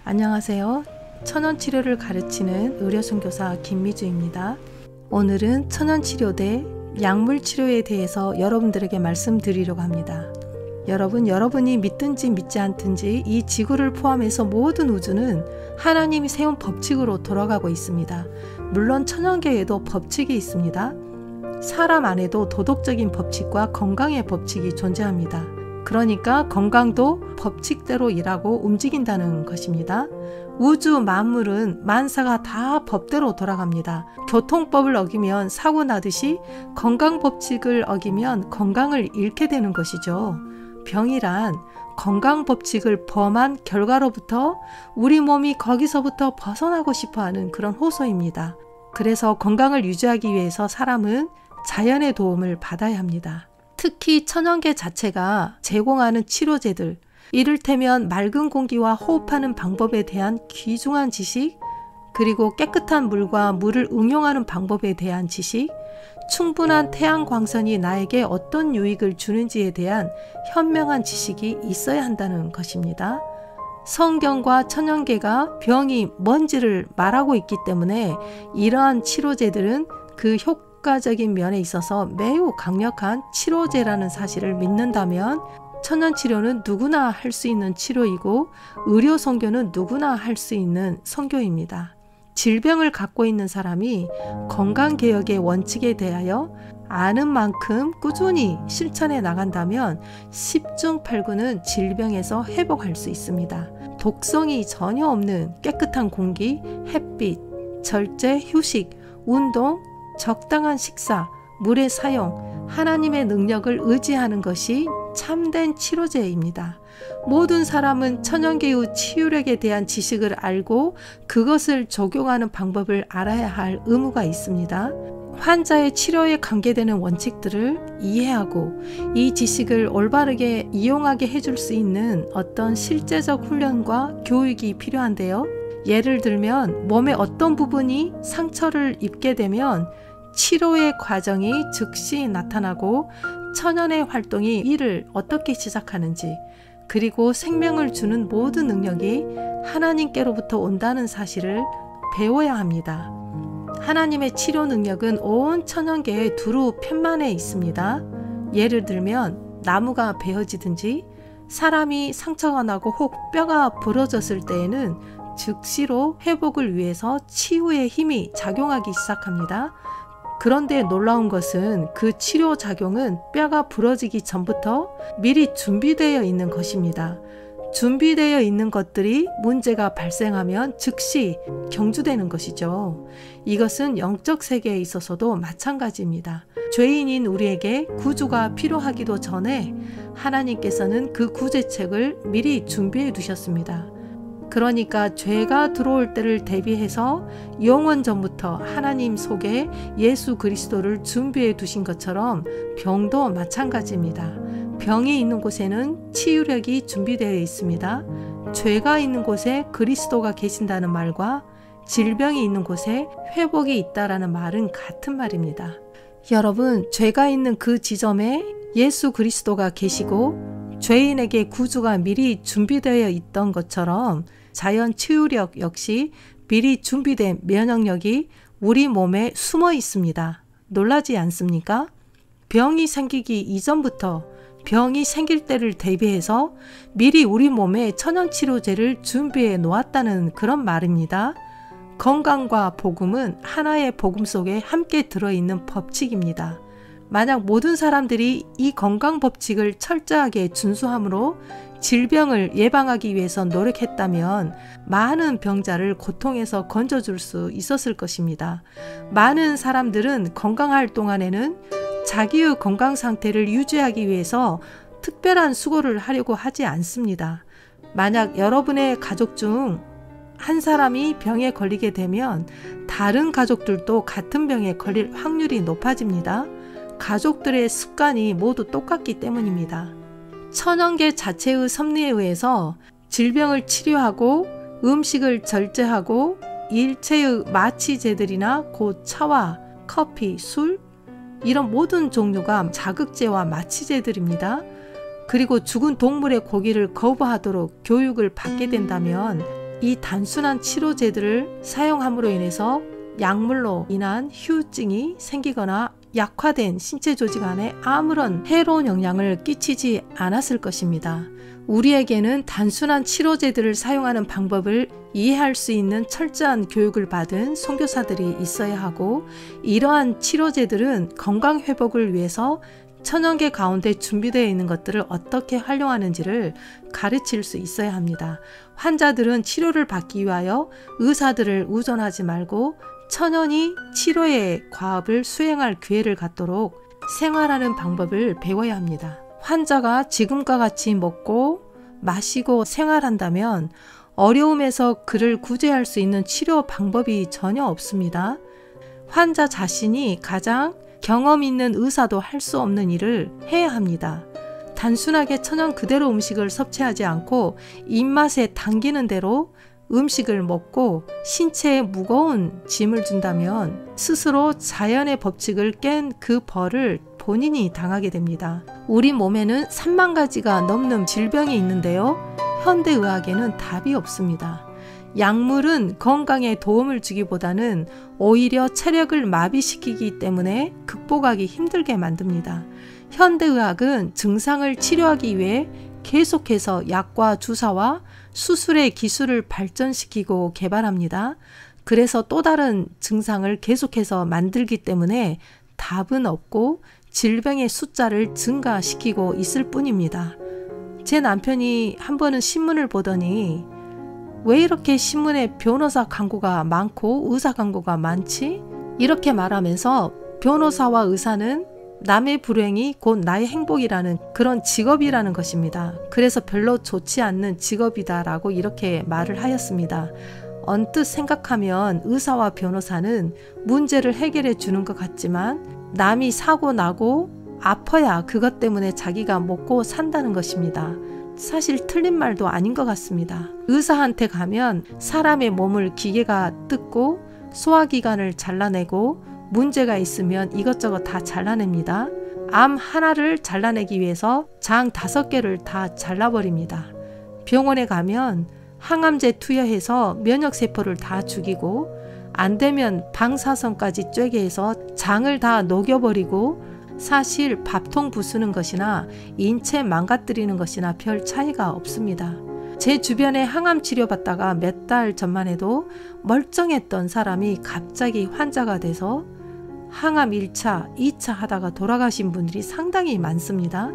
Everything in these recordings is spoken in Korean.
안녕하세요. 천연치료를 가르치는 의료선교사 김미주입니다. 오늘은 천연치료 대 약물치료에 대해서 여러분들에게 말씀드리려고 합니다. 여러분이 믿든지 믿지 않든지 이 지구를 포함해서 모든 우주는 하나님이 세운 법칙으로 돌아가고 있습니다. 물론 천연계에도 법칙이 있습니다. 사람 안에도 도덕적인 법칙과 건강의 법칙이 존재합니다. 그러니까 건강도 법칙대로 일하고 움직인다는 것입니다. 우주 만물은 만사가 다 법대로 돌아갑니다. 교통법을 어기면 사고 나듯이 건강 법칙을 어기면 건강을 잃게 되는 것이죠. 병이란 건강 법칙을 범한 결과로부터 우리 몸이 거기서부터 벗어나고 싶어하는 그런 호소입니다. 그래서 건강을 유지하기 위해서 사람은 자연의 도움을 받아야 합니다. 특히 천연계 자체가 제공하는 치료제들, 이를테면 맑은 공기와 호흡하는 방법에 대한 귀중한 지식, 그리고 깨끗한 물과 물을 응용하는 방법에 대한 지식, 충분한 태양광선이 나에게 어떤 유익을 주는지에 대한 현명한 지식이 있어야 한다는 것입니다. 성경과 천연계가 병이 뭔지를 말하고 있기 때문에 이러한 치료제들은 그 효과적인 면에 있어서 매우 강력한 치료제라는 사실을 믿는다면 천연치료는 누구나 할 수 있는 치료이고 의료 선교는 누구나 할 수 있는 선교입니다. 질병을 갖고 있는 사람이 건강개혁의 원칙에 대하여 아는 만큼 꾸준히 실천해 나간다면 10중 8구는 질병에서 회복할 수 있습니다. 독성이 전혀 없는 깨끗한 공기, 햇빛, 절제, 휴식, 운동, 적당한 식사, 물의 사용, 하나님의 능력을 의지하는 것이 참된 치료제입니다. 모든 사람은 천연계의 치유력에 대한 지식을 알고 그것을 적용하는 방법을 알아야 할 의무가 있습니다. 환자의 치료에 관계되는 원칙들을 이해하고 이 지식을 올바르게 이용하게 해줄 수 있는 어떤 실제적 훈련과 교육이 필요한데요. 예를 들면 몸의 어떤 부분이 상처를 입게 되면 치료의 과정이 즉시 나타나고 천연의 활동이 이를 어떻게 시작하는지, 그리고 생명을 주는 모든 능력이 하나님께로부터 온다는 사실을 배워야 합니다. 하나님의 치료 능력은 온 천연계의 두루 편만에 있습니다. 예를 들면 나무가 베어지든지 사람이 상처가 나고 혹 뼈가 부러졌을 때에는 즉시로 회복을 위해서 치유의 힘이 작용하기 시작합니다. 그런데 놀라운 것은 그 치료 작용은 뼈가 부러지기 전부터 미리 준비되어 있는 것입니다. 준비되어 있는 것들이 문제가 발생하면 즉시 경주되는 것이죠. 이것은 영적 세계에 있어서도 마찬가지입니다. 죄인인 우리에게 구주가 필요하기도 전에 하나님께서는 그 구제책을 미리 준비해 두셨습니다. 그러니까 죄가 들어올 때를 대비해서 영원 전부터 하나님 속에 예수 그리스도를 준비해 두신 것처럼 병도 마찬가지입니다. 병이 있는 곳에는 치유력이 준비되어 있습니다. 죄가 있는 곳에 그리스도가 계신다는 말과 질병이 있는 곳에 회복이 있다라는 말은 같은 말입니다. 여러분, 죄가 있는 그 지점에 예수 그리스도가 계시고 죄인에게 구주가 미리 준비되어 있던 것처럼 자연 치유력 역시 미리 준비된 면역력이 우리 몸에 숨어 있습니다. 놀라지 않습니까? 병이 생기기 이전부터 병이 생길 때를 대비해서 미리 우리 몸에 천연치료제를 준비해 놓았다는 그런 말입니다. 건강과 복음은 하나의 복음 속에 함께 들어있는 법칙입니다. 만약 모든 사람들이 이 건강 법칙을 철저하게 준수함으로 질병을 예방하기 위해서 노력했다면 많은 병자를 고통에서 건져줄 수 있었을 것입니다. 많은 사람들은 건강할 동안에는 자기의 건강 상태를 유지하기 위해서 특별한 수고를 하려고 하지 않습니다. 만약 여러분의 가족 중 한 사람이 병에 걸리게 되면 다른 가족들도 같은 병에 걸릴 확률이 높아집니다. 가족들의 습관이 모두 똑같기 때문입니다. 천연계 자체의 섭리에 의해서 질병을 치료하고 음식을 절제하고 일체의 마취제들이나 곧 차와 커피, 술 이런 모든 종류가 자극제와 마취제들입니다. 그리고 죽은 동물의 고기를 거부하도록 교육을 받게 된다면 이 단순한 치료제들을 사용함으로 인해서 약물로 인한 후유증이 생기거나 약화된 신체 조직 안에 아무런 해로운 영향을 끼치지 않았을 것입니다. 우리에게는 단순한 치료제들을 사용하는 방법을 이해할 수 있는 철저한 교육을 받은 선교사들이 있어야 하고, 이러한 치료제들은 건강 회복을 위해서 천연계 가운데 준비되어 있는 것들을 어떻게 활용하는지를 가르칠 수 있어야 합니다. 환자들은 치료를 받기 위하여 의사들을 의존하지 말고 천연히 치료의 과업을 수행할 기회를 갖도록 생활하는 방법을 배워야 합니다. 환자가 지금과 같이 먹고 마시고 생활한다면 어려움에서 그를 구제할 수 있는 치료 방법이 전혀 없습니다. 환자 자신이 가장 경험 있는 의사도 할 수 없는 일을 해야 합니다. 단순하게 천연 그대로 음식을 섭취하지 않고 입맛에 당기는 대로 음식을 먹고 신체에 무거운 짐을 준다면 스스로 자연의 법칙을 깬 그 벌을 본인이 당하게 됩니다. 우리 몸에는 3만 가지가 넘는 질병이 있는데요. 현대의학에는 답이 없습니다. 약물은 건강에 도움을 주기보다는 오히려 체력을 마비시키기 때문에 극복하기 힘들게 만듭니다. 현대의학은 증상을 치료하기 위해 계속해서 약과 주사와 수술의 기술을 발전시키고 개발합니다. 그래서 또 다른 증상을 계속해서 만들기 때문에 답은 없고 질병의 숫자를 증가시키고 있을 뿐입니다. 제 남편이 한 번은 신문을 보더니 왜 이렇게 신문에 변호사 광고가 많고 의사 광고가 많지? 이렇게 말하면서 변호사와 의사는 남의 불행이 곧 나의 행복이라는 그런 직업이라는 것입니다. 그래서 별로 좋지 않는 직업이다라고 이렇게 말을 하였습니다. 언뜻 생각하면 의사와 변호사는 문제를 해결해 주는 것 같지만 남이 사고 나고 아파야 그것 때문에 자기가 먹고 산다는 것입니다. 사실 틀린 말도 아닌 것 같습니다. 의사한테 가면 사람의 몸을 기계가 뜯고 소화기관을 잘라내고 문제가 있으면 이것저것 다 잘라냅니다. 암 하나를 잘라내기 위해서 장 5개를 다 잘라버립니다. 병원에 가면 항암제 투여해서 면역세포를 다 죽이고 안 되면 방사선까지 쬐게 해서 장을 다 녹여버리고 사실 밥통 부수는 것이나 인체 망가뜨리는 것이나 별 차이가 없습니다. 제 주변에 항암 치료받다가 몇 달 전만 해도 멀쩡했던 사람이 갑자기 환자가 돼서 항암 1차, 2차 하다가 돌아가신 분들이 상당히 많습니다.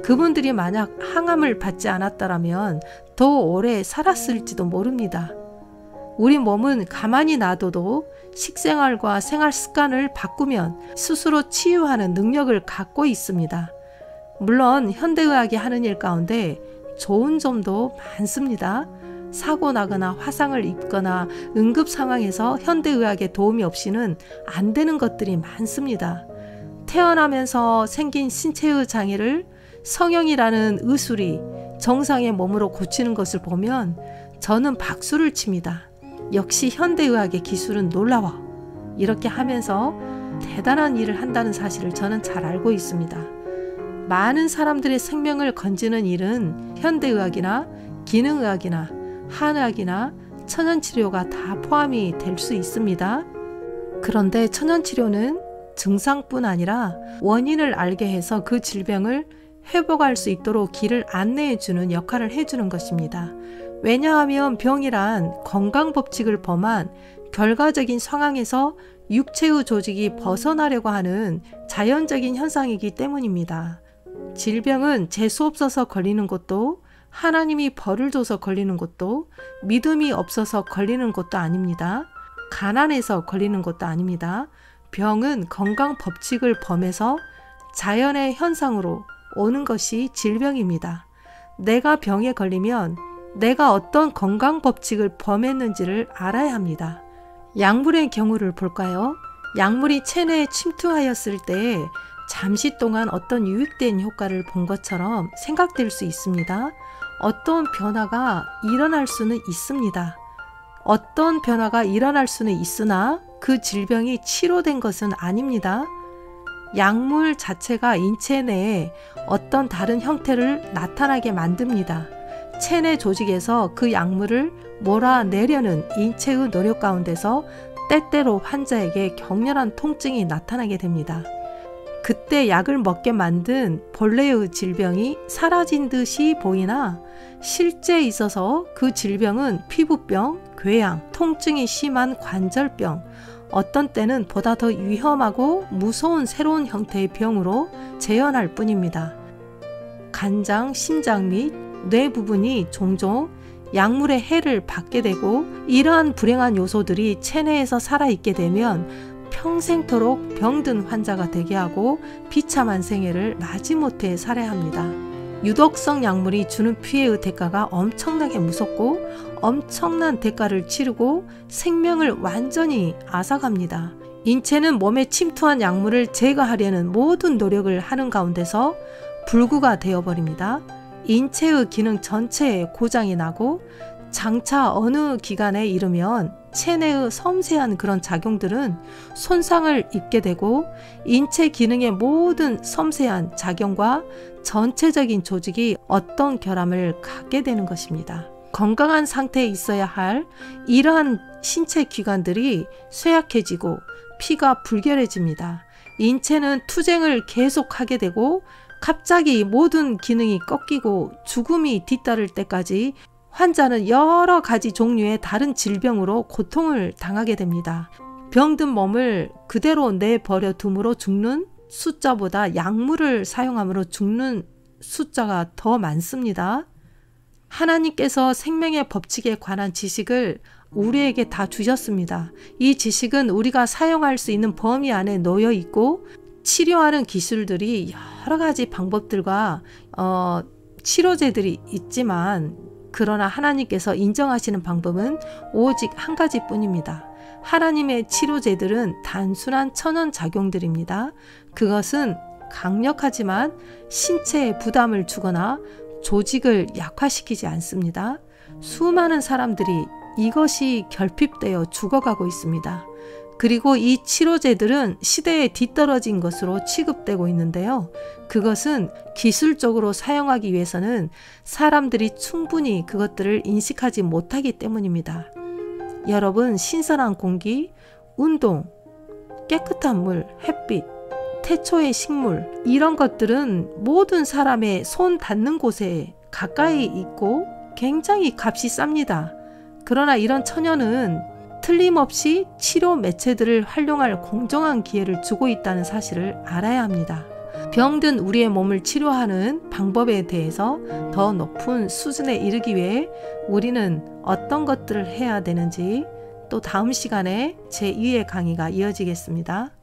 그분들이 만약 항암을 받지 않았더라면 더 오래 살았을지도 모릅니다. 우리 몸은 가만히 놔둬도 식생활과 생활 습관을 바꾸면 스스로 치유하는 능력을 갖고 있습니다. 물론 현대의학이 하는 일 가운데 좋은 점도 많습니다. 사고 나거나 화상을 입거나 응급 상황에서 현대의학의 도움이 없이는 안 되는 것들이 많습니다. 태어나면서 생긴 신체의 장애를 성형이라는 의술이 정상의 몸으로 고치는 것을 보면 저는 박수를 칩니다. 역시 현대의학의 기술은 놀라워. 이렇게 하면서 대단한 일을 한다는 사실을 저는 잘 알고 있습니다. 많은 사람들의 생명을 건지는 일은 현대의학이나 기능의학이나 한의학이나 천연치료가 다 포함이 될 수 있습니다. 그런데 천연치료는 증상뿐 아니라 원인을 알게 해서 그 질병을 회복할 수 있도록 길을 안내해 주는 역할을 해주는 것입니다. 왜냐하면 병이란 건강법칙을 범한 결과적인 상황에서 육체의 조직이 벗어나려고 하는 자연적인 현상이기 때문입니다. 질병은 재수 없어서 걸리는 것도 하나님이 벌을 줘서 걸리는 것도 믿음이 없어서 걸리는 것도 아닙니다. 가난해서 걸리는 것도 아닙니다. 병은 건강 법칙을 범해서 자연의 현상으로 오는 것이 질병입니다. 내가 병에 걸리면 내가 어떤 건강 법칙을 범했는지를 알아야 합니다. 약물의 경우를 볼까요? 약물이 체내에 침투하였을 때 잠시 동안 어떤 유익된 효과를 본 것처럼 생각될 수 있습니다. 어떤 변화가 일어날 수는 있습니다. 어떤 변화가 일어날 수는 있으나 그 질병이 치료된 것은 아닙니다. 약물 자체가 인체 내에 어떤 다른 형태를 나타나게 만듭니다. 체내 조직에서 그 약물을 몰아내려는 인체의 노력 가운데서 때때로 환자에게 격렬한 통증이 나타나게 됩니다. 그때 약을 먹게 만든 본래의 질병이 사라진 듯이 보이나 실제 있어서 그 질병은 피부병, 궤양, 통증이 심한 관절병, 어떤 때는 보다 더 위험하고 무서운 새로운 형태의 병으로 재현할 뿐입니다. 간장, 심장 및 뇌 부분이 종종 약물의 해를 받게 되고 이러한 불행한 요소들이 체내에서 살아있게 되면 평생토록 병든 환자가 되게 하고 비참한 생애를 마지못해 살아야 합니다. 유독성 약물이 주는 피해의 대가가 엄청나게 무섭고 엄청난 대가를 치르고 생명을 완전히 앗아갑니다. 인체는 몸에 침투한 약물을 제거하려는 모든 노력을 하는 가운데서 불구가 되어버립니다. 인체의 기능 전체에 고장이 나고 장차 어느 기간에 이르면 체내의 섬세한 그런 작용들은 손상을 입게 되고 인체 기능의 모든 섬세한 작용과 전체적인 조직이 어떤 결함을 갖게 되는 것입니다. 건강한 상태에 있어야 할 이러한 신체 기관들이 쇠약해지고 피가 불결해집니다. 인체는 투쟁을 계속하게 되고 갑자기 모든 기능이 꺾이고 죽음이 뒤따를 때까지 환자는 여러 가지 종류의 다른 질병으로 고통을 당하게 됩니다. 병든 몸을 그대로 내버려 둠으로 죽는 숫자보다 약물을 사용함으로 죽는 숫자가 더 많습니다. 하나님께서 생명의 법칙에 관한 지식을 우리에게 다 주셨습니다. 이 지식은 우리가 사용할 수 있는 범위 안에 놓여 있고 치료하는 기술들이 여러 가지 방법들과 치료제들이 있지만 그러나 하나님께서 인정하시는 방법은 오직 한 가지뿐입니다. 하나님의 치료제들은 단순한 천연작용들입니다. 그것은 강력하지만 신체에 부담을 주거나 조직을 약화시키지 않습니다. 수많은 사람들이 이것이 결핍되어 죽어가고 있습니다. 그리고 이 치료제들은 시대에 뒤떨어진 것으로 취급되고 있는데요. 그것은 기술적으로 사용하기 위해서는 사람들이 충분히 그것들을 인식하지 못하기 때문입니다. 여러분, 신선한 공기, 운동, 깨끗한 물, 햇빛, 태초의 식물 이런 것들은 모든 사람의 손 닿는 곳에 가까이 있고 굉장히 값이 쌉니다. 그러나 이런 천연은 틀림없이 치료 매체들을 활용할 공정한 기회를 주고 있다는 사실을 알아야 합니다. 병든 우리의 몸을 치료하는 방법에 대해서 더 높은 수준에 이르기 위해 우리는 어떤 것들을 해야 되는지 또 다음 시간에 제2의 강의가 이어지겠습니다.